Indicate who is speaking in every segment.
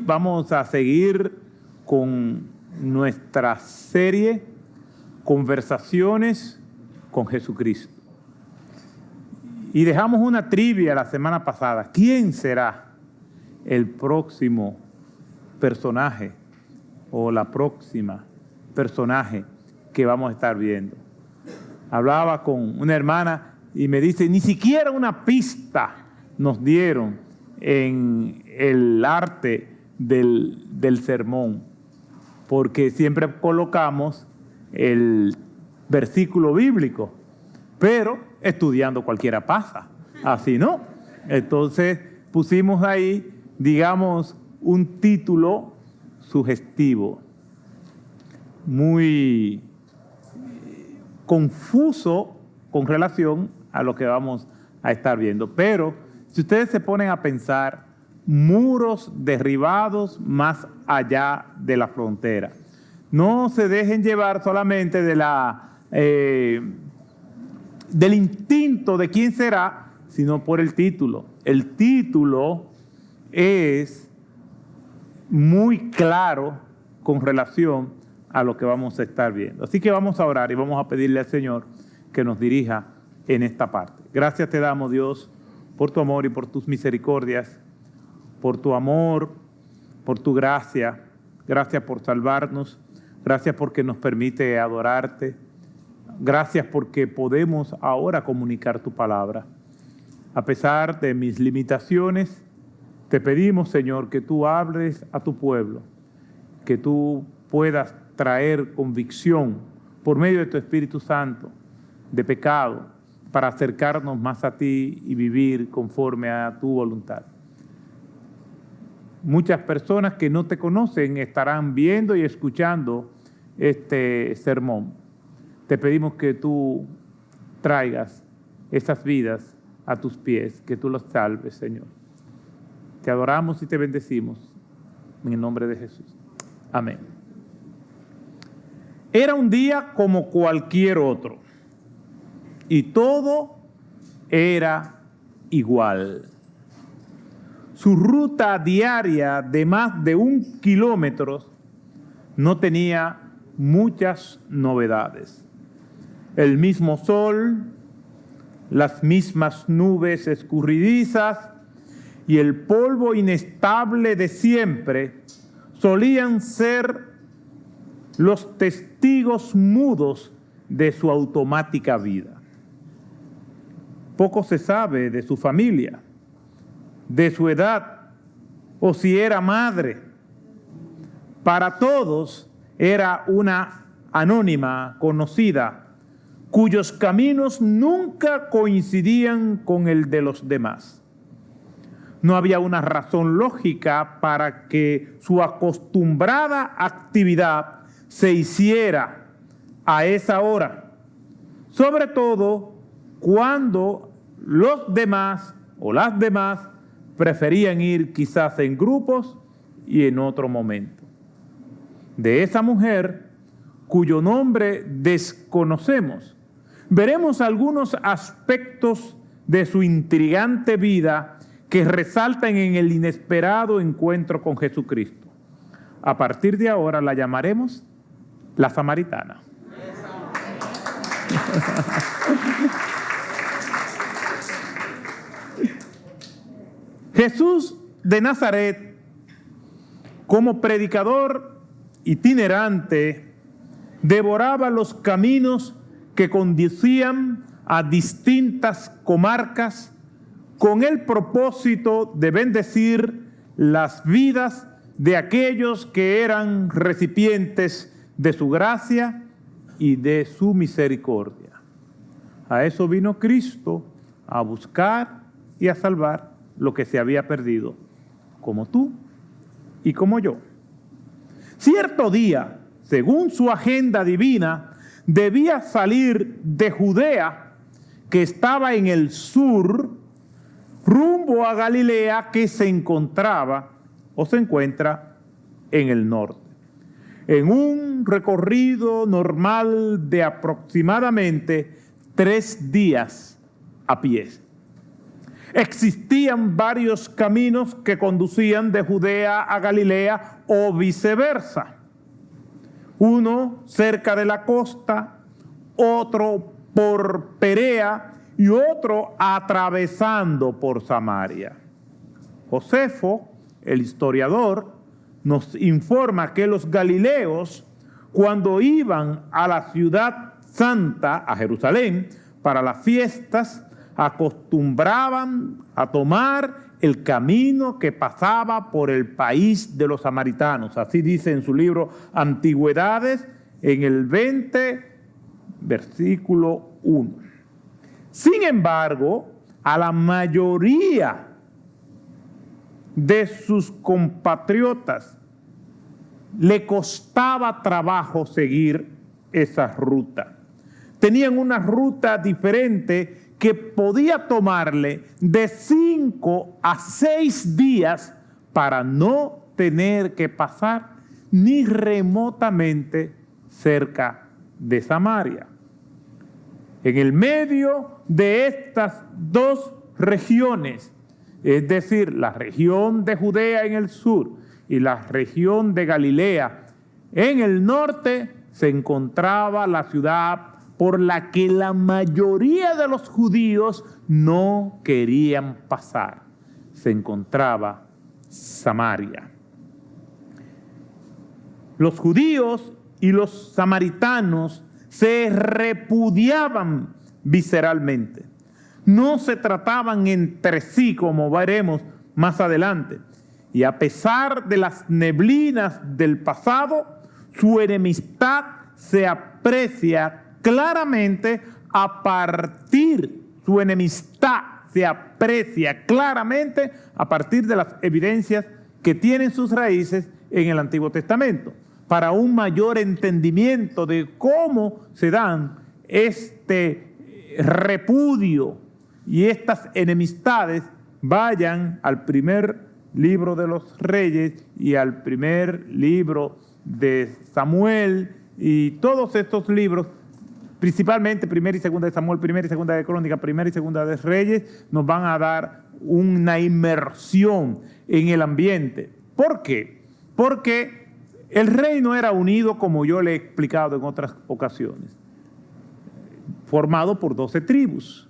Speaker 1: vamos a seguir con nuestra serie Conversaciones con Jesucristo. Y dejamos una trivia la semana pasada. ¿Quién será el próximo personaje o la próxima personaje que vamos a estar viendo? Hablaba con una hermana y me dice, ni siquiera una pista nos dieron en el arte del sermón, porque siempre colocamos el versículo bíblico, pero estudiando cualquiera pasa, así no. Entonces pusimos ahí, digamos, un título sugestivo, muy confuso con relación a lo que vamos a estar viendo. Pero si ustedes se ponen a pensar, muros derribados más allá de la frontera. No se dejen llevar solamente de del instinto de quién será, sino por el título. El título es muy claro con relación a lo que vamos a estar viendo. Así que vamos a orar y vamos a pedirle al Señor que nos dirija en esta parte. Gracias te damos, Dios, por tu amor y por tus misericordias, por tu amor, por tu gracia. Gracias por salvarnos. Gracias porque nos permite adorarte. Gracias porque podemos ahora comunicar tu palabra. A pesar de mis limitaciones, te pedimos, Señor, que tú hables a tu pueblo, que tú puedas traer convicción por medio de tu Espíritu Santo de pecado para acercarnos más a ti y vivir conforme a tu voluntad. Muchas personas que no te conocen estarán viendo y escuchando este sermón. Te pedimos que tú traigas esas vidas a tus pies, que tú los salves, Señor. Te adoramos y te bendecimos en el nombre de Jesús. Amén. Era un día como cualquier otro y todo era igual. Su ruta diaria de más de 1 kilómetro no tenía muchas novedades. El mismo sol, las mismas nubes escurridizas y el polvo inestable de siempre solían ser los testigos mudos de su automática vida. Poco se sabe de su familia, de su edad o si era madre. Para todos era una anónima conocida cuyos caminos nunca coincidían con el de los demás. No había una razón lógica para que su acostumbrada actividad se hiciera a esa hora, sobre todo cuando los demás o las demás preferían ir quizás en grupos y en otro momento. De esa mujer, cuyo nombre desconocemos, veremos algunos aspectos de su intrigante vida que resaltan en el inesperado encuentro con Jesucristo. A partir de ahora la llamaremos la Samaritana. Jesús de Nazaret, como predicador itinerante, devoraba los caminos que conducían a distintas comarcas con el propósito de bendecir las vidas de aquellos que eran recipientes de su gracia y de su misericordia. A eso vino Cristo, a buscar y a salvar lo que se había perdido, como tú y como yo. Cierto día, según su agenda divina, debía salir de Judea, que estaba en el sur, rumbo a Galilea, que se encontraba o se encuentra en el norte. En un recorrido normal de aproximadamente 3 días a pie. Existían varios caminos que conducían de Judea a Galilea o viceversa. Uno cerca de la costa, otro por Perea y otro atravesando por Samaria. Josefo, el historiador, nos informa que los galileos, cuando iban a la ciudad santa, a Jerusalén, para las fiestas, acostumbraban a tomar el camino que pasaba por el país de los samaritanos. Así dice en su libro Antigüedades, en el 20, versículo 1. Sin embargo, a la mayoría de sus compatriotas le costaba trabajo seguir esa ruta. Tenían una ruta diferente que podía tomarle de 5 a 6 días para no tener que pasar ni remotamente cerca de Samaria. En el medio de estas dos regiones, es decir, la región de Judea en el sur y la región de Galilea en el norte, se encontraba la ciudad por la que la mayoría de los judíos no querían pasar. Se encontraba Samaria. Los judíos y los samaritanos se repudiaban visceralmente. No se trataban entre sí, como veremos más adelante. Y a pesar de las neblinas del pasado, su enemistad se aprecia claramente su enemistad se aprecia claramente a partir de las evidencias que tienen sus raíces en el Antiguo Testamento. Para un mayor entendimiento de cómo se dan este repudio y estas enemistades, vayan al primer libro de los Reyes y al primer libro de Samuel y todos estos libros, principalmente Primera y Segunda de Samuel, Primera y Segunda de Crónica, Primera y Segunda de Reyes, nos van a dar una inmersión en el ambiente. ¿Por qué? Porque el reino era unido, como yo le he explicado en otras ocasiones, formado por 12 tribus.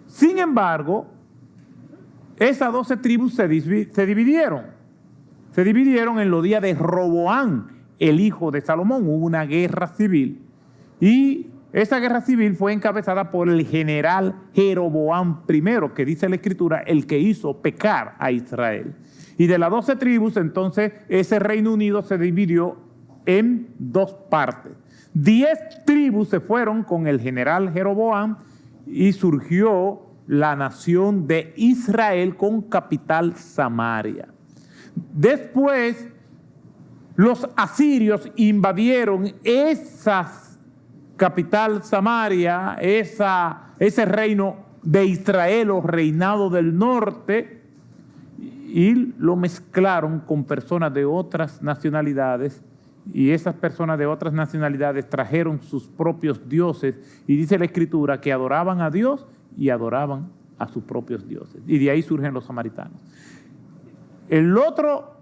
Speaker 1: Sin embargo, esas 12 tribus se dividieron. Se dividieron en los días de Roboán, el hijo de Salomón. Hubo una guerra civil y esa guerra civil fue encabezada por el general Jeroboam I, que dice la Escritura, el que hizo pecar a Israel. Y de las 12 tribus, entonces, ese Reino Unido se dividió en dos partes. 10 tribus se fueron con el general Jeroboam y surgió la nación de Israel con capital Samaria. Después, los asirios invadieron esa capital Samaria, ese reino de Israel o reinado del norte, y lo mezclaron con personas de otras nacionalidades, y esas personas de otras nacionalidades trajeron sus propios dioses, y dice la Escritura que adoraban a Dios y adoraban a sus propios dioses, y de ahí surgen los samaritanos. El otro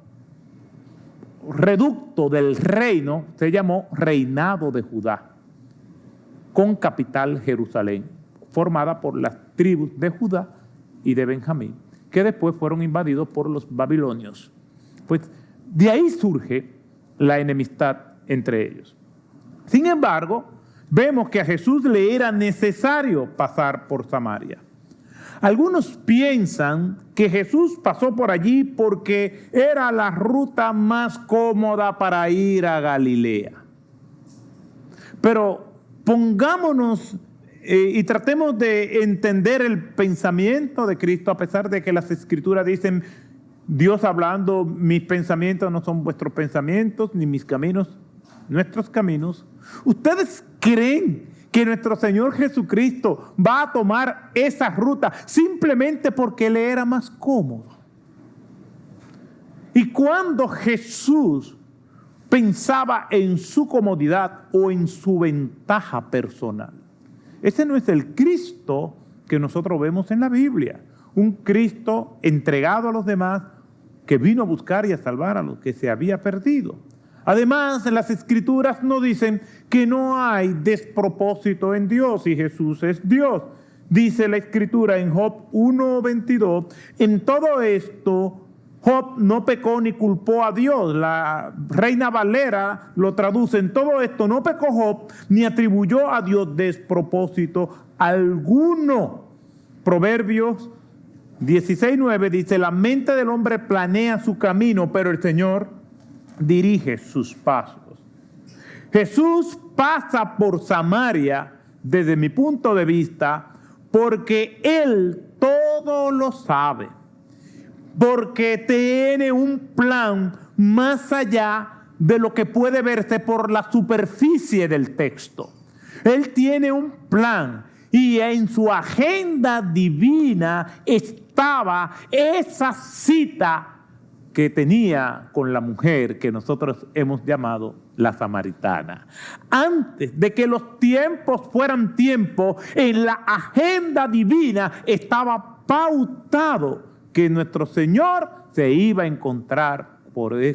Speaker 1: reducto del reino se llamó Reinado de Judá, con capital Jerusalén, formada por las tribus de Judá y de Benjamín, que después fueron invadidos por los babilonios. Pues de ahí surge la enemistad entre ellos. Sin embargo, vemos que a Jesús le era necesario pasar por Samaria. Algunos piensan que Jesús pasó por allí porque era la ruta más cómoda para ir a Galilea. Pero pongámonos y tratemos de entender el pensamiento de Cristo, a pesar de que las Escrituras dicen, Dios hablando, mis pensamientos no son vuestros pensamientos, ni mis caminos, nuestros caminos. ¿Ustedes creen que nuestro Señor Jesucristo va a tomar esa ruta simplemente porque le era más cómodo? Y cuando Jesús pensaba en su comodidad o en su ventaja personal, ese no es el Cristo que nosotros vemos en la Biblia. un Cristo entregado a los demás que vino a buscar y a salvar a los que se había perdido. Además, las Escrituras nos dicen que no hay despropósito en Dios y Jesús es Dios. Dice la Escritura en Job 1:22, en todo esto Job no pecó ni culpó a Dios. La Reina Valera lo traduce, en todo esto no pecó Job ni atribuyó a Dios despropósito alguno. Proverbios 16:9 dice, la mente del hombre planea su camino, pero el Señor dirige sus pasos. Jesús pasa por Samaria, desde mi punto de vista, porque Él todo lo sabe, porque tiene un plan más allá de lo que puede verse por la superficie del texto. Él tiene un plan y en su agenda divina estaba esa cita que tenía con la mujer que nosotros hemos llamado la samaritana. Antes de que los tiempos fueran tiempos, en la agenda divina estaba pautado que nuestro Señor se iba a encontrar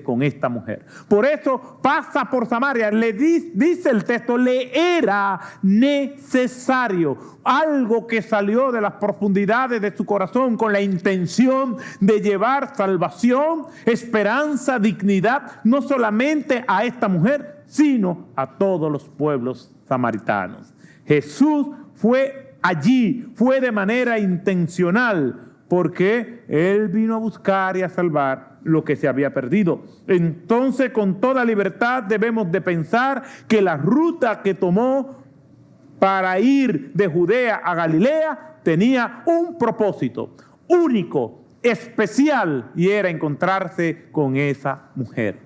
Speaker 1: con esta mujer. Por eso pasa por Samaria. Dice el texto, le era necesario. Algo que salió de las profundidades de su corazón con la intención de llevar salvación, esperanza, dignidad, no solamente a esta mujer, sino a todos los pueblos samaritanos. Jesús fue allí, fue de manera intencional, porque Él vino a buscar y a salvar lo que se había perdido. Entonces, con toda libertad debemos de pensar que la ruta que tomó para ir de Judea a Galilea tenía un propósito único, especial, y era encontrarse con esa mujer.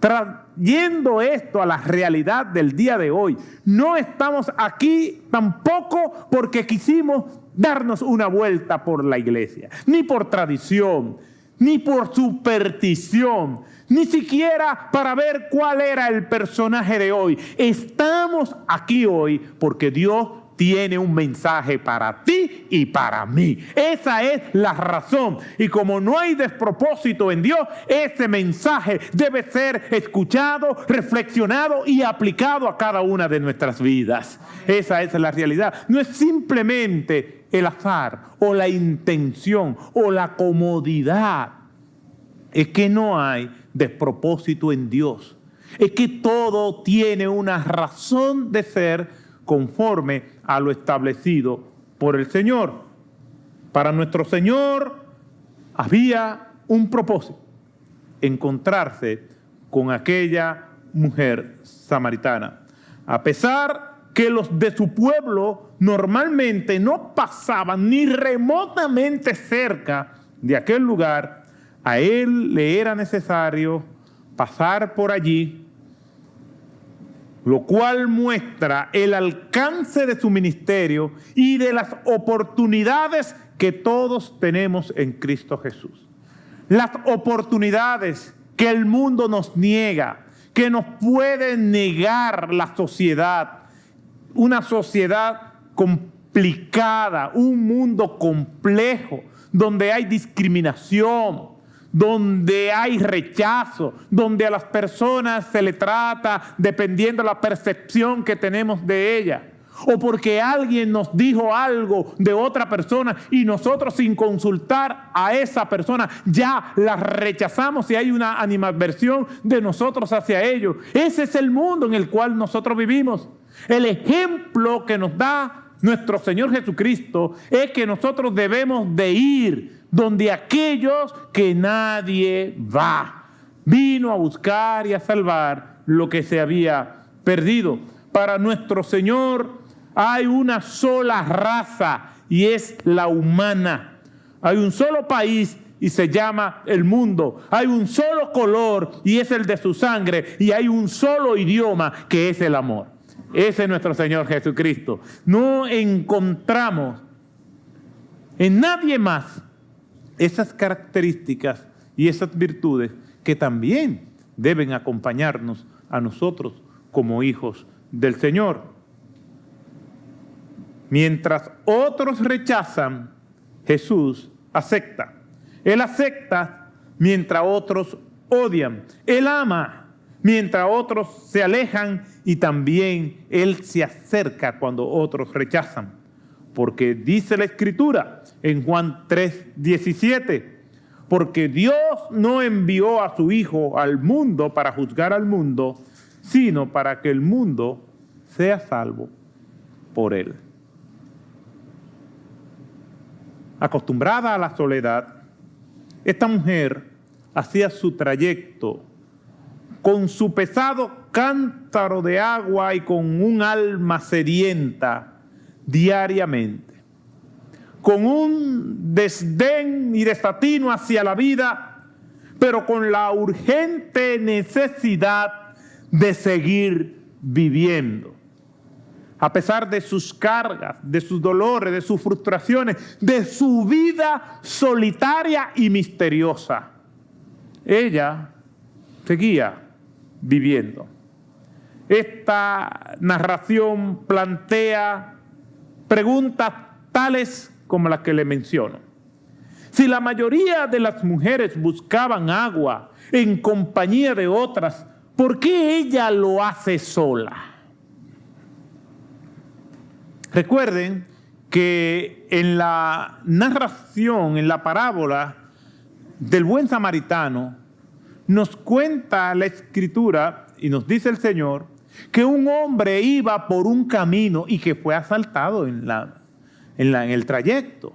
Speaker 1: Trayendo esto a la realidad del día de hoy, no estamos aquí tampoco porque quisimos darnos una vuelta por la iglesia, ni por tradición, ni por superstición, ni siquiera para ver cuál era el personaje de hoy. Estamos aquí hoy porque Dios tiene un mensaje para ti y para mí. Esa es la razón. Y como no hay despropósito en Dios, ese mensaje debe ser escuchado, reflexionado y aplicado a cada una de nuestras vidas. Esa es la realidad. No es simplemente el azar o la intención o la comodidad. Es que no hay despropósito en Dios. Es que todo tiene una razón de ser conforme a lo establecido por el Señor. Para nuestro Señor había un propósito: encontrarse con aquella mujer samaritana. A pesar que los de su pueblo normalmente no pasaban ni remotamente cerca de aquel lugar, a Él le era necesario pasar por allí, lo cual muestra el alcance de su ministerio y de las oportunidades que todos tenemos en Cristo Jesús. Las oportunidades que el mundo nos niega, que nos puede negar la sociedad, una sociedad complicada, un mundo complejo, donde hay discriminación, donde hay rechazo, donde a las personas se le trata dependiendo de la percepción que tenemos de ella, o porque alguien nos dijo algo de otra persona y nosotros, sin consultar a esa persona, ya la rechazamos y hay una animadversión de nosotros hacia ellos. Ese es el mundo en el cual nosotros vivimos. El ejemplo que nos da nuestro Señor Jesucristo es que nosotros debemos de ir donde aquellos que nadie va. Vino a buscar y a salvar lo que se había perdido. Para nuestro Señor hay una sola raza y es la humana. Hay un solo país y se llama el mundo. Hay un solo color y es el de su sangre. Y hay un solo idioma que es el amor. Ese es nuestro Señor Jesucristo. No encontramos en nadie más esas características y esas virtudes que también deben acompañarnos a nosotros como hijos del Señor. Mientras otros rechazan, Jesús acepta. Él acepta mientras otros odian. Él ama mientras otros se alejan, y también Él se acerca cuando otros rechazan. Porque dice la Escritura en Juan 3:17, porque Dios no envió a su Hijo al mundo para juzgar al mundo, sino para que el mundo sea salvo por Él. Acostumbrada a la soledad, esta mujer hacía su trayecto con su pesado cántaro de agua y con un alma sedienta diariamente, con un desdén y desatino hacia la vida, pero con la urgente necesidad de seguir viviendo. A pesar de sus cargas, de sus dolores, de sus frustraciones, de su vida solitaria y misteriosa, ella seguía viviendo. Esta narración plantea preguntas tales como las que le menciono. Si la mayoría de las mujeres buscaban agua en compañía de otras, ¿por qué ella lo hace sola? Recuerden que en la narración, en la parábola del buen samaritano, nos cuenta la Escritura y nos dice el Señor que un hombre iba por un camino y que fue asaltado en el trayecto.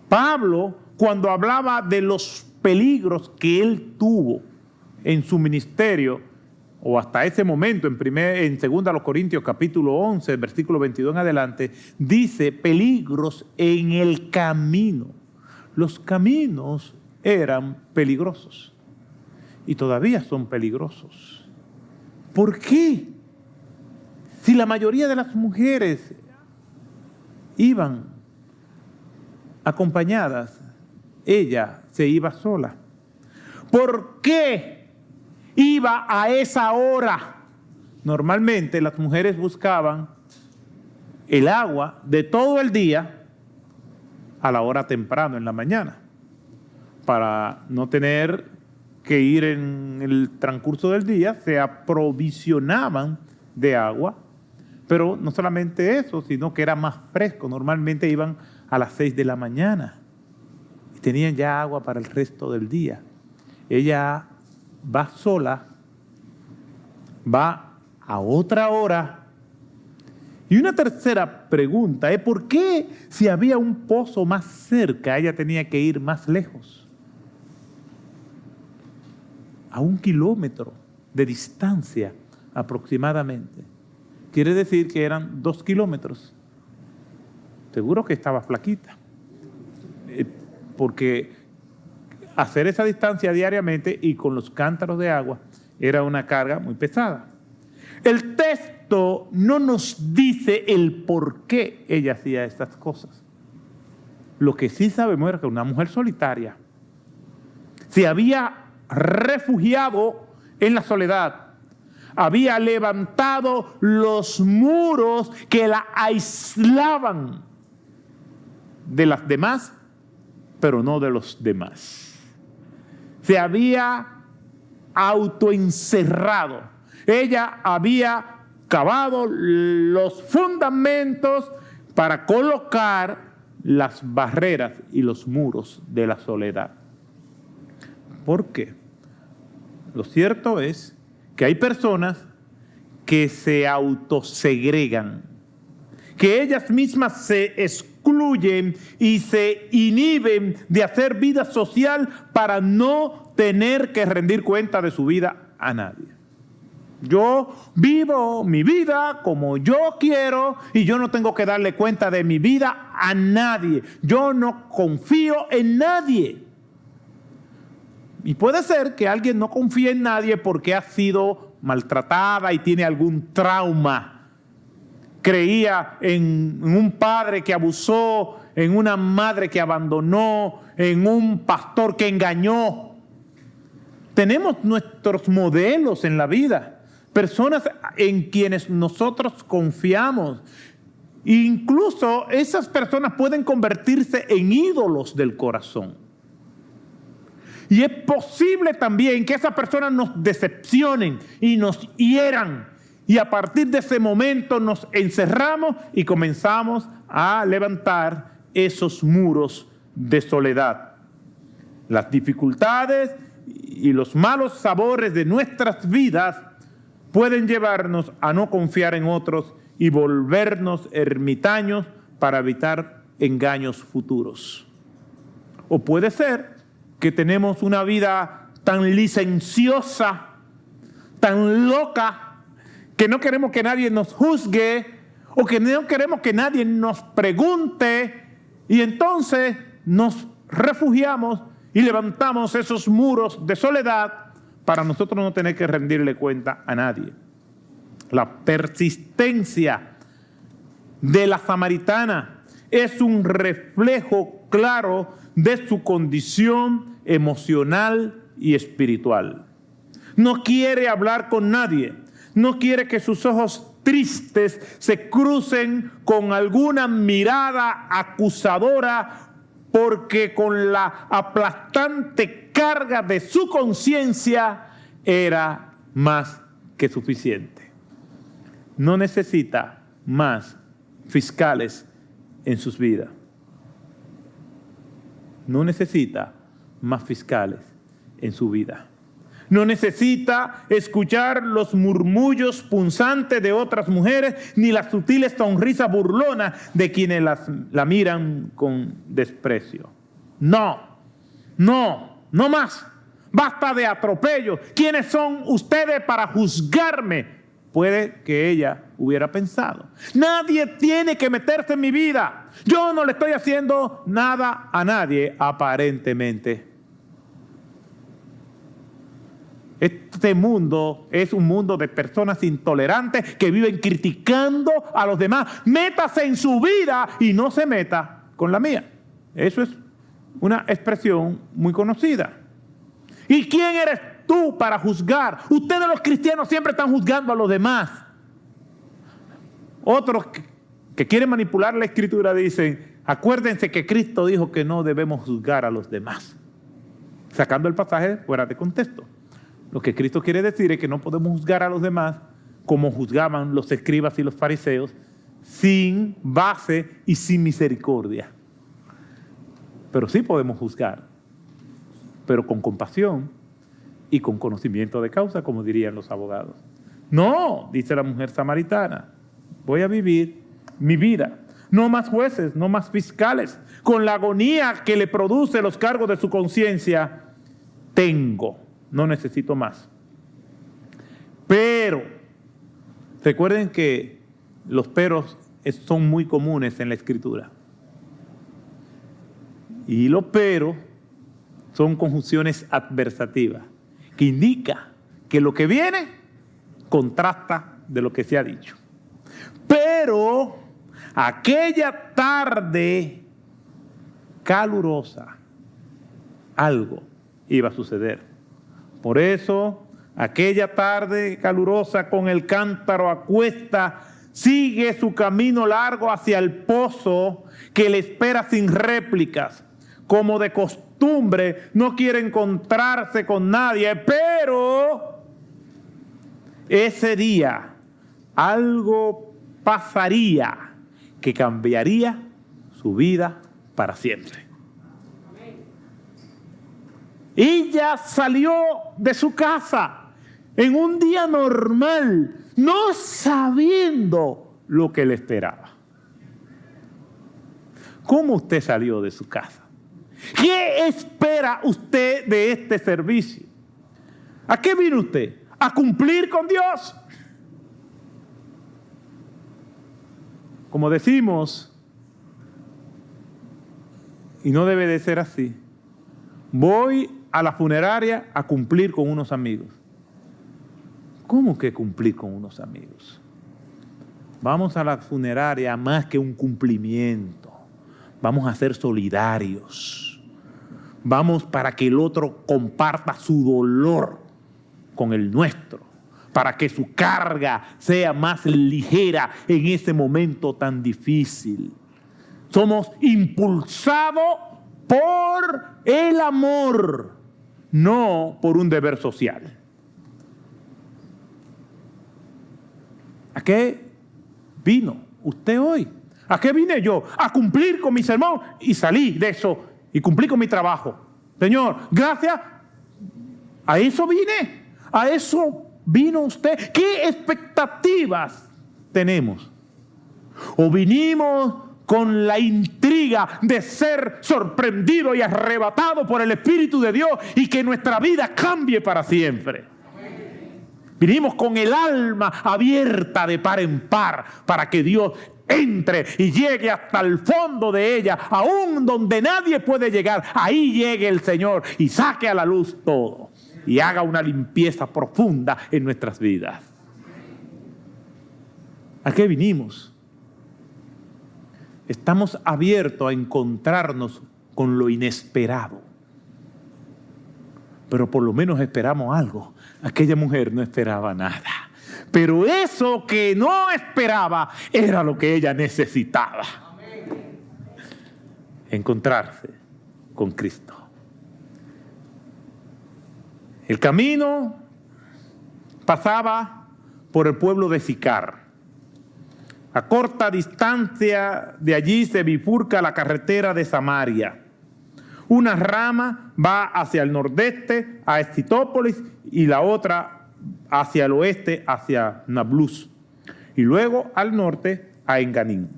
Speaker 1: Pablo, cuando hablaba de los peligros que él tuvo en su ministerio, o hasta ese momento, en 2 Corintios capítulo 11, versículo 22 en adelante, dice peligros en el camino. Los caminos eran peligrosos y todavía son peligrosos. ¿Por qué? Si la mayoría de las mujeres iban acompañadas, ella se iba sola. ¿Por qué iba a esa hora? Normalmente las mujeres buscaban el agua de todo el día a la hora temprano en la mañana, para no tener que ir en el transcurso del día. Se aprovisionaban de agua, pero no solamente eso, sino que era más fresco. Normalmente iban a las 6 de la mañana y tenían ya agua para el resto del día. Ella va sola, va a otra hora. Y una tercera pregunta es: ¿por qué, si había un pozo más cerca, ella tenía que ir más lejos? A 1 kilómetro de distancia aproximadamente. Quiere decir que eran 2 kilómetros. Seguro que estaba flaquita, porque hacer esa distancia diariamente y con los cántaros de agua era una carga muy pesada. El texto no nos dice el por qué ella hacía estas cosas. Lo que sí sabemos era que una mujer solitaria se había refugiado en la soledad, había levantado los muros que la aislaban de las demás, pero no de los demás. Se había autoencerrado. Ella había cavado los fundamentos para colocar las barreras y los muros de la soledad. ¿Por qué? Lo cierto es que hay personas que se autosegregan, que ellas mismas se excluyen y se inhiben de hacer vida social para no tener que rendir cuenta de su vida a nadie. Yo vivo mi vida como yo quiero y yo no tengo que darle cuenta de mi vida a nadie. Yo no confío en nadie. Y puede ser que alguien no confíe en nadie porque ha sido maltratada y tiene algún trauma. Creía en un padre que abusó, en una madre que abandonó, en un pastor que engañó. Tenemos nuestros modelos en la vida, personas en quienes nosotros confiamos. Incluso esas personas pueden convertirse en ídolos del corazón. Y es posible también que esas personas nos decepcionen y nos hieran. Y a partir de ese momento nos encerramos y comenzamos a levantar esos muros de soledad. Las dificultades y los malos sabores de nuestras vidas pueden llevarnos a no confiar en otros y volvernos ermitaños para evitar engaños futuros. O puede ser que tenemos una vida tan licenciosa, tan loca, que no queremos que nadie nos juzgue o que no queremos que nadie nos pregunte, y entonces nos refugiamos y levantamos esos muros de soledad para nosotros no tener que rendirle cuenta a nadie. La persistencia de la samaritana es un reflejo claro de su condición emocional y espiritual. No quiere hablar con nadie, no quiere que sus ojos tristes se crucen con alguna mirada acusadora, porque con la aplastante carga de su conciencia era más que suficiente. No necesita más fiscales en sus vidas. No necesita más fiscales en su vida. No necesita escuchar los murmullos punzantes de otras mujeres, ni las sutiles sonrisas burlonas de quienes la miran con desprecio. No más. Basta de atropellos. ¿Quiénes son ustedes para juzgarme? Puede que ella hubiera pensado. Nadie tiene que meterse en mi vida. Yo no le estoy haciendo nada a nadie, aparentemente. Este mundo es un mundo de personas intolerantes que viven criticando a los demás. Métase en su vida y no se meta con la mía. Eso es una expresión muy conocida. ¿Y quién eres tú para juzgar? Ustedes los cristianos siempre están juzgando a los demás. Otros que quieren manipular la Escritura dicen, acuérdense que Cristo dijo que no debemos juzgar a los demás, sacando el pasaje fuera de contexto. Lo que Cristo quiere decir es que no podemos juzgar a los demás como juzgaban los escribas y los fariseos, sin base y sin misericordia. Pero sí podemos juzgar, pero con compasión y con conocimiento de causa, como dirían los abogados. No, dice la mujer samaritana, voy a vivir mi vida. No más jueces, no más fiscales. Con la agonía que le produce los cargos de su conciencia, no necesito más. Pero, recuerden que los peros son muy comunes en la Escritura. Y los peros son conjunciones adversativas, que indica que lo que viene contrasta de lo que se ha dicho. Pero aquella tarde calurosa, algo iba a suceder. Por eso, aquella tarde calurosa con el cántaro a cuesta, sigue su camino largo hacia el pozo que le espera sin réplicas. Como de costumbre, no quiere encontrarse con nadie, pero ese día algo pasaría que cambiaría su vida para siempre. Ella salió de su casa en un día normal, no sabiendo lo que le esperaba. ¿Cómo usted salió de su casa? ¿Qué espera usted de este servicio? ¿A qué vino usted? ¿A cumplir con Dios? Como decimos, y no debe de ser así, voy a la funeraria a cumplir con unos amigos. ¿Cómo que cumplir con unos amigos? Vamos a la funeraria más que un cumplimiento. Vamos a ser solidarios. Vamos para que el otro comparta su dolor con el nuestro. para que su carga sea más ligera en ese momento tan difícil. Somos impulsados por el amor, no por un deber social. ¿A qué vino usted hoy? ¿A qué vine yo? A cumplir con mi sermón y salí de eso y cumplí con mi trabajo. Señor, gracias. A eso vine. A eso vino usted. ¿Qué expectativas tenemos? ¿O vinimos con la intriga de ser sorprendido y arrebatado por el Espíritu de Dios y que nuestra vida cambie para siempre? Vinimos con el alma abierta de par en par para que Dios entre y llegue hasta el fondo de ella, aún donde nadie puede llegar. Ahí llegue el Señor y saque a la luz todo y haga una limpieza profunda en nuestras vidas. ¿A qué vinimos? Estamos abiertos a encontrarnos con lo inesperado. Pero por lo menos esperamos algo. Aquella mujer no esperaba nada. Pero eso que no esperaba era lo que ella necesitaba. Encontrarse con Cristo. El camino pasaba por el pueblo de Sicar. A corta distancia de allí se bifurca la carretera de Samaria. Una rama va hacia el nordeste, a Escitópolis, y la otra hacia el oeste, hacia Nablus, y luego al norte a Enganim.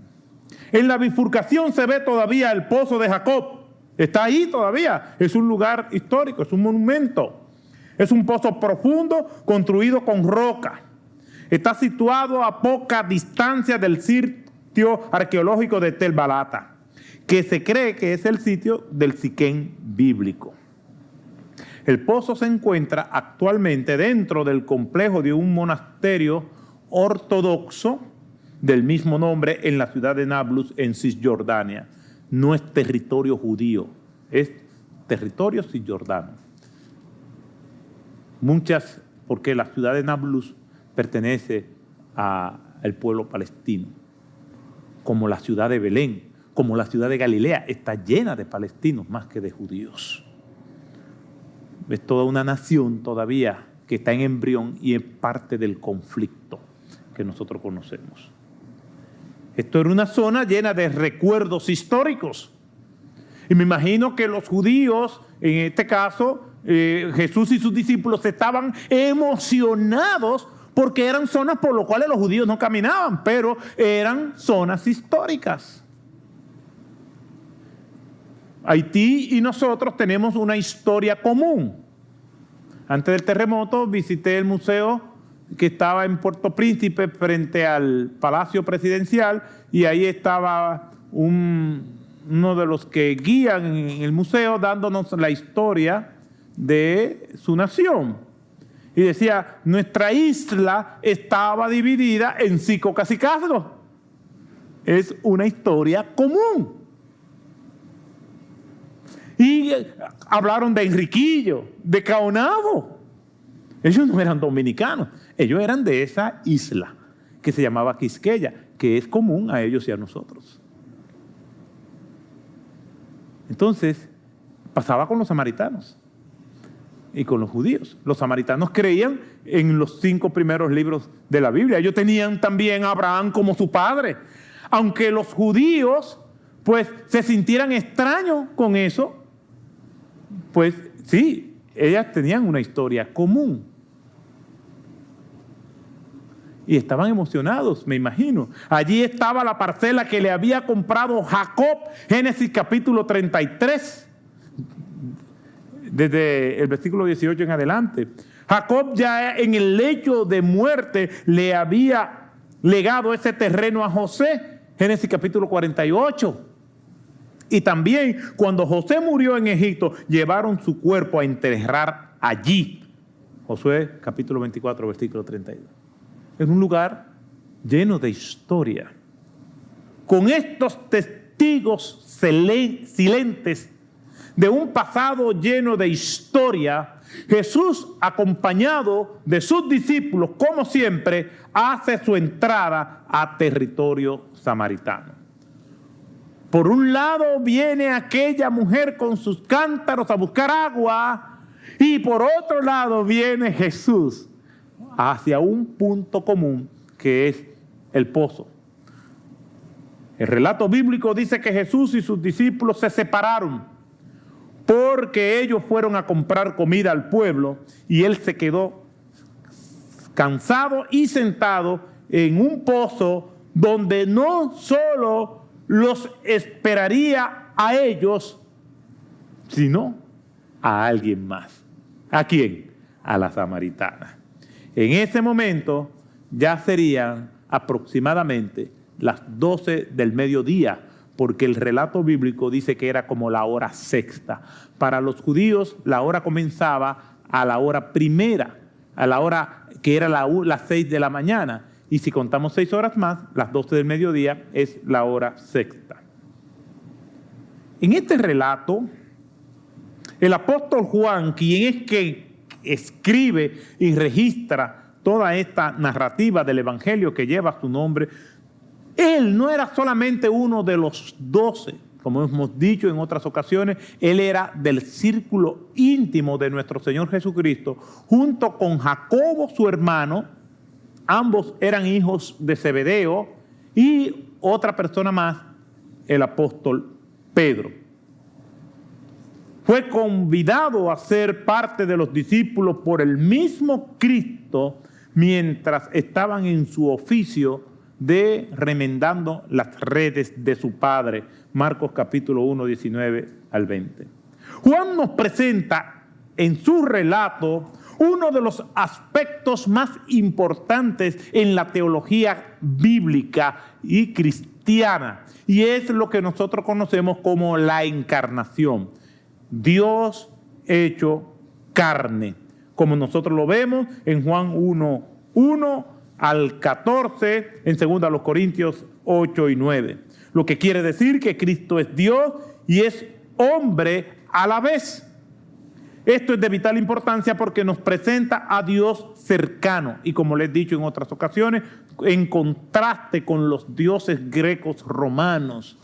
Speaker 1: En la bifurcación se ve todavía el pozo de Jacob. Está ahí todavía. Es un lugar histórico, es un monumento. Es un pozo profundo construido con roca. Está situado a poca distancia del sitio arqueológico de Tel Balata, que se cree que es el sitio del Siquén bíblico. El pozo se encuentra actualmente dentro del complejo de un monasterio ortodoxo del mismo nombre en la ciudad de Nablus, en Cisjordania. No es territorio judío, es territorio cisjordano. Porque la ciudad de Nablus pertenece al pueblo palestino, como la ciudad de Belén, como la ciudad de Galilea, está llena de palestinos más que de judíos. Es toda una nación todavía que está en embrión y es parte del conflicto que nosotros conocemos. Esto era una zona llena de recuerdos históricos. Y me imagino que los judíos, en este caso, Jesús y sus discípulos estaban emocionados porque eran zonas por las cuales los judíos no caminaban, pero eran zonas históricas. Haití y nosotros tenemos una historia común. Antes del terremoto visité el museo que estaba en Puerto Príncipe frente al Palacio Presidencial y ahí estaba uno de los que guían en el museo dándonos la historia de su nación. Y decía, nuestra isla estaba dividida en 5 cacicazgos. Es una historia común. Y hablaron de Enriquillo, de Caonabo. Ellos no eran dominicanos, ellos eran de esa isla que se llamaba Quisqueya, que es común a ellos y a nosotros. Entonces, pasaba con los samaritanos y con los judíos. Los samaritanos creían en los 5 primeros libros de la Biblia. Ellos tenían también a Abraham como su padre. Aunque los judíos pues se sintieran extraños con eso, pues sí, ellas tenían una historia común. Y estaban emocionados, me imagino. Allí estaba la parcela que le había comprado Jacob, Génesis capítulo 33, desde el versículo 18 en adelante. Jacob ya en el lecho de muerte le había legado ese terreno a José, Génesis capítulo 48. Y también cuando José murió en Egipto, llevaron su cuerpo a enterrar allí. Josué capítulo 24, versículo 32. En un lugar lleno de historia. Con estos testigos silentes de un pasado lleno de historia, Jesús, acompañado de sus discípulos, como siempre, hace su entrada a territorio samaritano. Por un lado viene aquella mujer con sus cántaros a buscar agua, y por otro lado viene Jesús hacia un punto común que es el pozo. El relato bíblico dice que Jesús y sus discípulos se separaron porque ellos fueron a comprar comida al pueblo y él se quedó cansado y sentado en un pozo donde no solo los esperaría a ellos, sino a alguien más. ¿A quién? A la samaritana. En ese momento ya serían aproximadamente las 12 del mediodía, porque el relato bíblico dice que era como la hora sexta. Para los judíos la hora comenzaba a la hora primera, a la hora que era las 6 de la mañana. Y si contamos 6 horas más, las 12 del mediodía es la hora sexta. En este relato, el apóstol Juan, quien es que escribe y registra toda esta narrativa del evangelio que lleva su nombre, él no era solamente uno de los 12, como hemos dicho en otras ocasiones, él era del círculo íntimo de nuestro Señor Jesucristo, junto con Jacobo, su hermano. Ambos eran hijos de Zebedeo, y otra persona más, el apóstol Pedro. Fue convidado a ser parte de los discípulos por el mismo Cristo mientras estaban en su oficio de remendando las redes de su padre. Marcos capítulo 1, 19 al 20. Juan nos presenta en su relato uno de los aspectos más importantes en la teología bíblica y cristiana, y es lo que nosotros conocemos como la encarnación. Dios hecho carne, como nosotros lo vemos en Juan 1 al 14, en 2 Corintios 8 y 9. Lo que quiere decir que Cristo es Dios y es hombre a la vez. Esto es de vital importancia porque nos presenta a Dios cercano y, como les he dicho en otras ocasiones, en contraste con los dioses grecos romanos,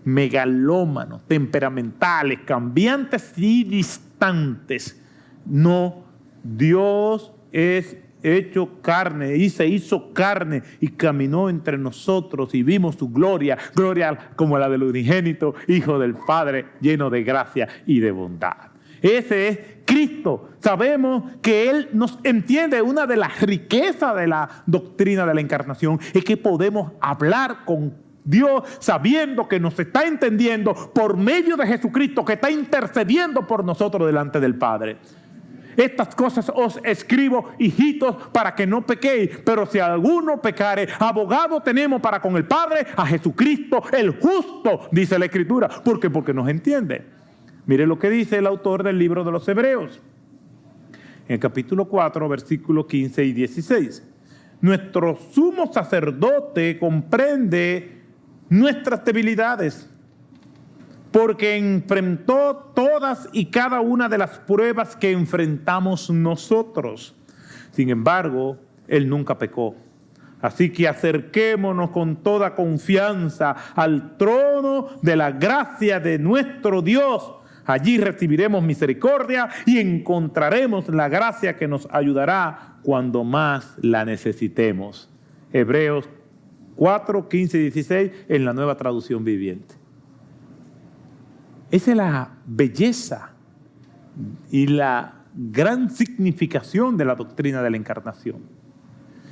Speaker 1: megalómanos, temperamentales, cambiantes y distantes. No, Dios es hecho carne y se hizo carne y caminó entre nosotros y vimos su gloria, gloria como la del unigénito Hijo del Padre, lleno de gracia y de bondad. Ese es Cristo. Sabemos que Él nos entiende. Una de las riquezas de la doctrina de la encarnación es que podemos hablar con Dios sabiendo que nos está entendiendo por medio de Jesucristo, que está intercediendo por nosotros delante del Padre. Estas cosas os escribo, hijitos, para que no pequéis. Pero si alguno pecare, abogado tenemos para con el Padre, a Jesucristo el justo, dice la Escritura. ¿Por qué? Porque nos entiende. Mire lo que dice el autor del libro de los Hebreos, en el capítulo 4, versículos 15 y 16. Nuestro sumo sacerdote comprende nuestras debilidades, porque enfrentó todas y cada una de las pruebas que enfrentamos nosotros. Sin embargo, Él nunca pecó. Así que acerquémonos con toda confianza al trono de la gracia de nuestro Dios. Allí recibiremos misericordia y encontraremos la gracia que nos ayudará cuando más la necesitemos. Hebreos 4, 15 y 16 en la Nueva Traducción Viviente. Esa es la belleza y la gran significación de la doctrina de la encarnación.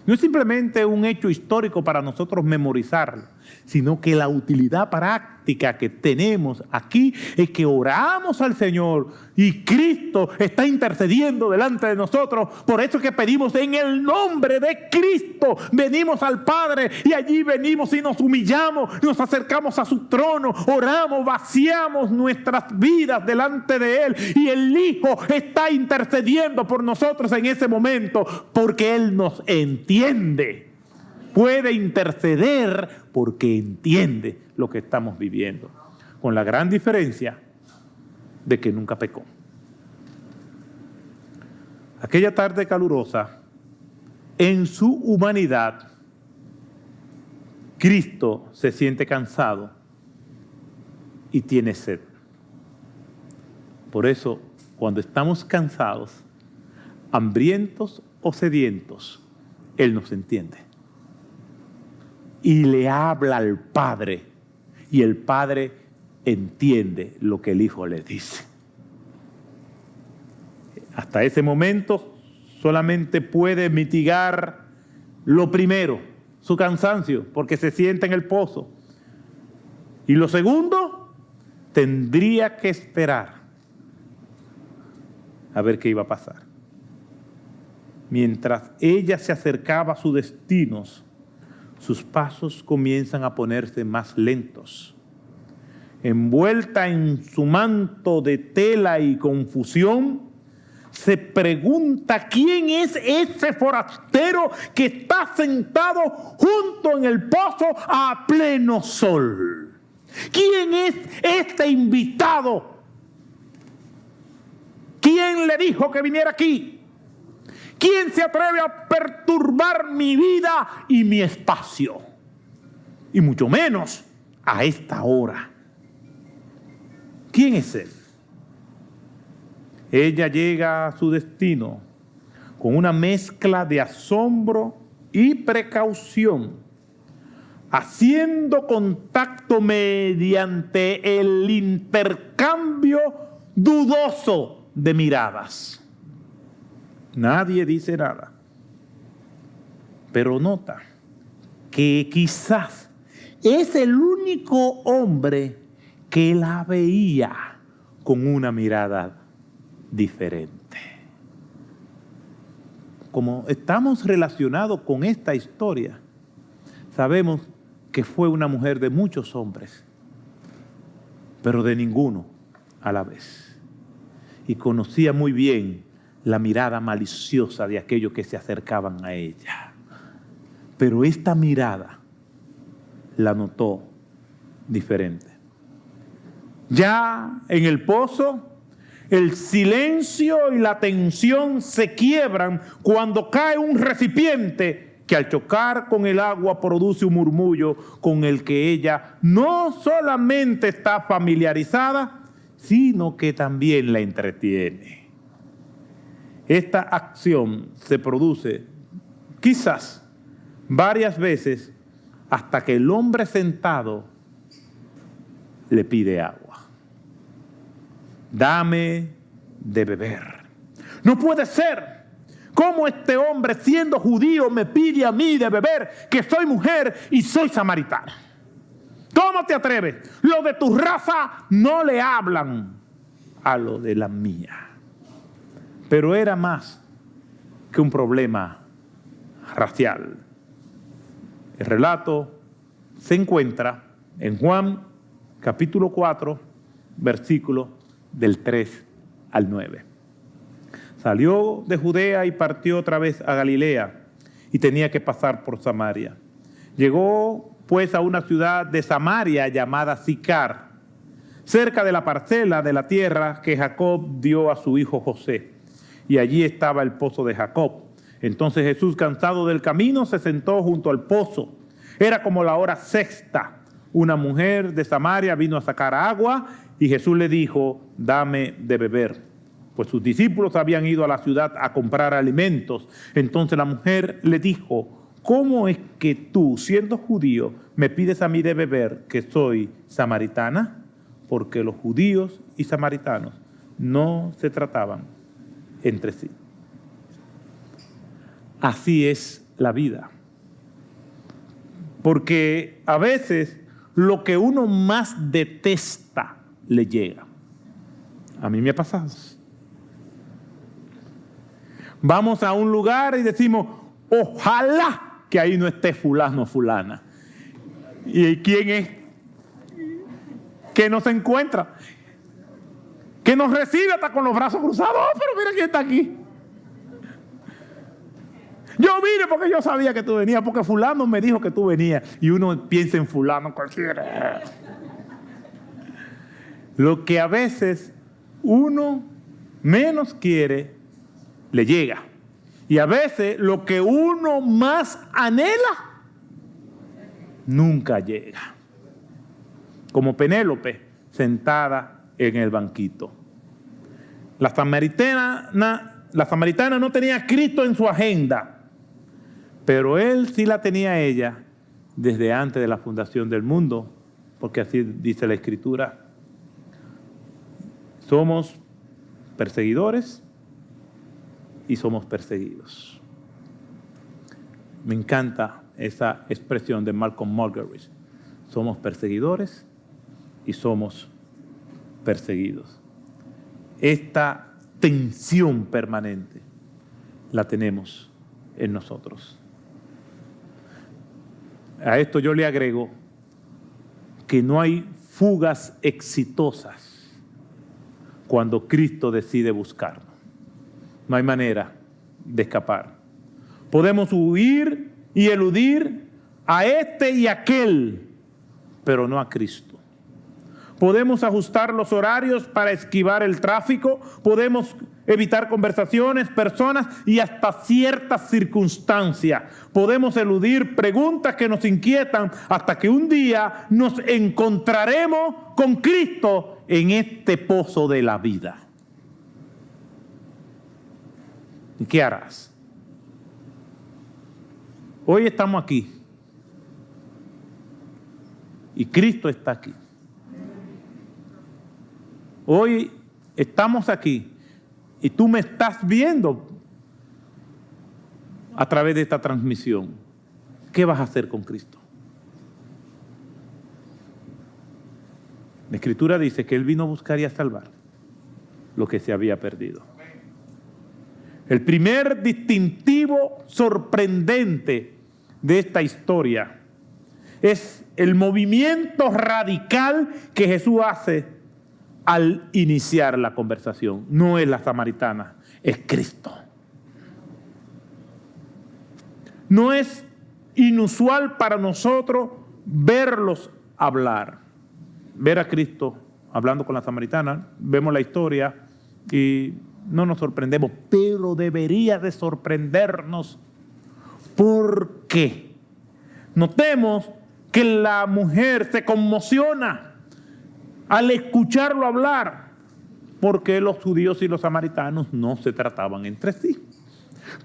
Speaker 1: No es simplemente un hecho histórico para nosotros memorizarlo, sino que la utilidad práctica que tenemos aquí es que oramos al Señor y Cristo está intercediendo delante de nosotros. Por eso es que pedimos en el nombre de Cristo. Venimos al Padre y allí venimos y nos humillamos, nos acercamos a su trono, oramos, vaciamos nuestras vidas delante de Él y el Hijo está intercediendo por nosotros en ese momento porque Él nos entiende. Puede interceder porque entiende lo que estamos viviendo. Con la gran diferencia de que nunca pecó. Aquella tarde calurosa, en su humanidad, Cristo se siente cansado y tiene sed. Por eso, cuando estamos cansados, hambrientos o sedientos, Él nos entiende. Y le habla al Padre, y el Padre entiende lo que el Hijo le dice. Hasta ese momento solamente puede mitigar lo primero, su cansancio, porque se sienta en el pozo. Y lo segundo, tendría que esperar a ver qué iba a pasar. Mientras ella se acercaba a sus destinos, sus pasos comienzan a ponerse más lentos. Envuelta en su manto de tela y confusión, se pregunta quién es ese forastero que está sentado junto en el pozo a pleno sol. ¿Quién es este invitado? ¿Quién le dijo que viniera aquí? ¿Quién se atreve a perturbar mi vida y mi espacio? Y mucho menos a esta hora. ¿Quién es él? Ella llega a su destino con una mezcla de asombro y precaución, haciendo contacto mediante el intercambio dudoso de miradas. Nadie dice nada, pero nota que quizás es el único hombre que la veía con una mirada diferente. Como estamos relacionados con esta historia, sabemos que fue una mujer de muchos hombres, pero de ninguno a la vez. Y conocía muy bien la mirada maliciosa de aquellos que se acercaban a ella. Pero esta mirada la notó diferente. Ya en el pozo, el silencio y la tensión se quiebran cuando cae un recipiente que al chocar con el agua produce un murmullo con el que ella no solamente está familiarizada, sino que también la entretiene. Esta acción se produce quizás varias veces hasta que el hombre sentado le pide agua. Dame de beber. No puede ser. ¿Cómo este hombre, siendo judío, me pide a mí de beber, que soy mujer y soy samaritana? ¿Cómo te atreves? Los de tu raza no le hablan a lo de la mía. Pero era más que un problema racial. El relato se encuentra en Juan capítulo 4, versículo del 3 al 9. Salió de Judea y partió otra vez a Galilea y tenía que pasar por Samaria. Llegó pues a una ciudad de Samaria llamada Sicar, cerca de la parcela de la tierra que Jacob dio a su hijo José. Y allí estaba el pozo de Jacob. Entonces Jesús, cansado del camino, se sentó junto al pozo. Era como la hora sexta. Una mujer de Samaria vino a sacar agua y Jesús le dijo, dame de beber. Pues sus discípulos habían ido a la ciudad a comprar alimentos. Entonces la mujer le dijo, ¿cómo es que tú, siendo judío, me pides a mí de beber que soy samaritana? Porque los judíos y samaritanos no se trataban entre sí. Así es la vida. Porque a veces lo que uno más detesta le llega. A mí me ha pasado. Vamos a un lugar y decimos, ojalá que ahí no esté fulano o fulana. ¿Y quién es? Que nos encuentra, que nos recibe hasta con los brazos cruzados. Oh, pero mira quién está aquí. Yo vine porque yo sabía que tú venías, porque fulano me dijo que tú venías. Y uno piensa en fulano cualquiera. Lo que a veces uno menos quiere, le llega. Y a veces lo que uno más anhela, nunca llega. Como Penélope, sentada en el banquito. La samaritana no tenía a Cristo en su agenda, pero Él sí la tenía ella desde antes de la fundación del mundo, porque así dice la Escritura. Somos perseguidores y somos perseguidos. Me encanta esa expresión de Malcolm Muggeridge. Somos perseguidores y somos perseguidos. Esta tensión permanente la tenemos en nosotros. A esto yo le agrego que no hay fugas exitosas cuando Cristo decide buscarnos. No hay manera de escapar. Podemos huir y eludir a este y aquel, pero no a Cristo. Podemos ajustar los horarios para esquivar el tráfico, podemos evitar conversaciones, personas y hasta ciertas circunstancias. Podemos eludir preguntas que nos inquietan hasta que un día nos encontraremos con Cristo en este pozo de la vida. ¿Y qué harás? Hoy estamos aquí y Cristo está aquí. Hoy estamos aquí y tú me estás viendo a través de esta transmisión. ¿Qué vas a hacer con Cristo? La Escritura dice que Él vino a buscar y a salvar lo que se había perdido. El primer distintivo sorprendente de esta historia es el movimiento radical que Jesús hace al iniciar la conversación. No es la samaritana, es Cristo. No es inusual para nosotros verlos hablar. Ver a Cristo hablando con la samaritana, vemos la historia y no nos sorprendemos, pero debería de sorprendernos. ¿Por qué? Notemos que la mujer se conmociona al escucharlo hablar, porque los judíos y los samaritanos no se trataban entre sí.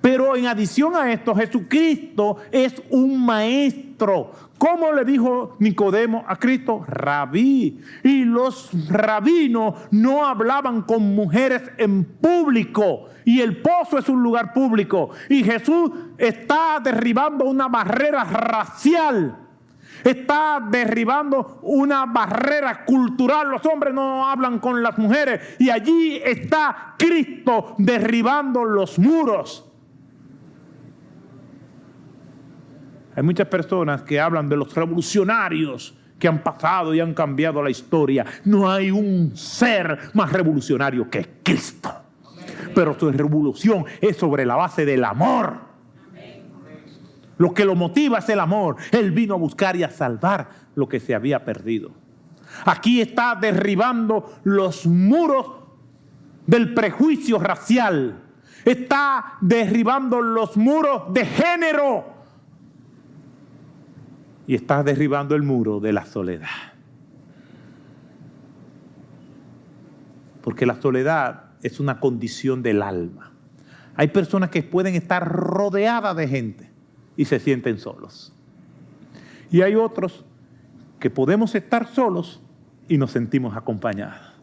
Speaker 1: Pero en adición a esto, Jesucristo es un maestro. ¿Cómo le dijo Nicodemo a Cristo? Rabí. Y los rabinos no hablaban con mujeres en público. Y el pozo es un lugar público. Y Jesús está derribando una barrera racial. Está derribando una barrera cultural. Los hombres no hablan con las mujeres. Y allí está Cristo derribando los muros. Hay muchas personas que hablan de los revolucionarios que han pasado y han cambiado la historia. No hay un ser más revolucionario que Cristo. Pero su revolución es sobre la base del amor. Lo que lo motiva es el amor. Él vino a buscar y a salvar lo que se había perdido. Aquí está derribando los muros del prejuicio racial. Está derribando los muros de género. Y está derribando el muro de la soledad. Porque la soledad es una condición del alma. Hay personas que pueden estar rodeadas de gente y se sienten solos. Y hay otros que podemos estar solos y nos sentimos acompañados.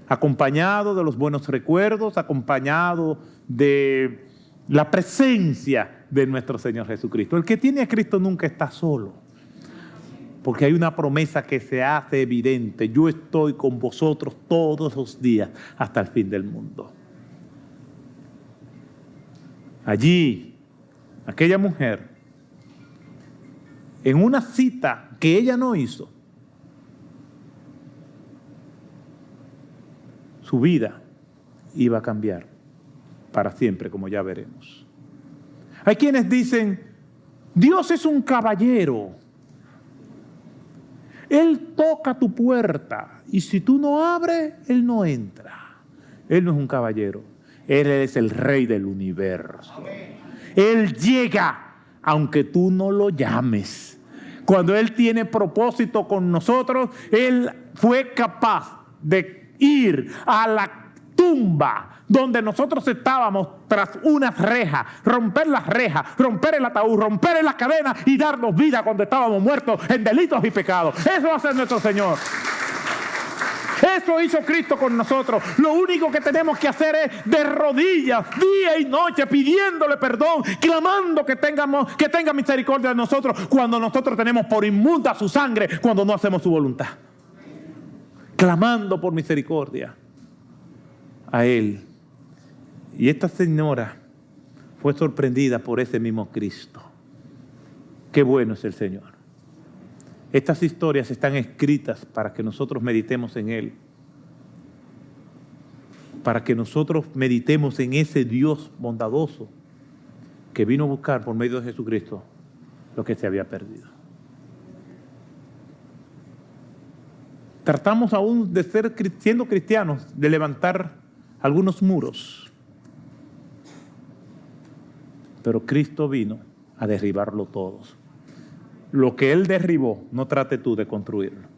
Speaker 1: Acompañados de los buenos recuerdos, acompañados de la presencia de nuestro Señor Jesucristo. El que tiene a Cristo nunca está solo. Porque hay una promesa que se hace evidente. Yo estoy con vosotros todos los días hasta el fin del mundo. Allí, aquella mujer, en una cita que ella no hizo, su vida iba a cambiar para siempre, como ya veremos. Hay quienes dicen, Dios es un caballero. Él toca tu puerta y si tú no abres, Él no entra. Él no es un caballero. Él es el Rey del universo. Él llega, aunque tú no lo llames. Cuando Él tiene propósito con nosotros, Él fue capaz de ir a la tumba donde nosotros estábamos tras unas rejas, romper las rejas, romper el ataúd, romper las cadenas y darnos vida cuando estábamos muertos en delitos y pecados. Eso hace nuestro Señor. Eso hizo Cristo con nosotros. Lo único que tenemos que hacer es de rodillas, día y noche, pidiéndole perdón, clamando que tenga misericordia de nosotros cuando nosotros tenemos por inmunda su sangre, cuando no hacemos su voluntad. Clamando por misericordia a Él. Y esta señora fue sorprendida por ese mismo Cristo. Qué bueno es el Señor. Estas historias están escritas para que nosotros meditemos en Él. Para que nosotros meditemos en ese Dios bondadoso que vino a buscar por medio de Jesucristo lo que se había perdido. Tratamos aún de siendo cristianos, de levantar algunos muros. Pero Cristo vino a derribarlo todos. Lo que Él derribó, no trate tú de construirlo.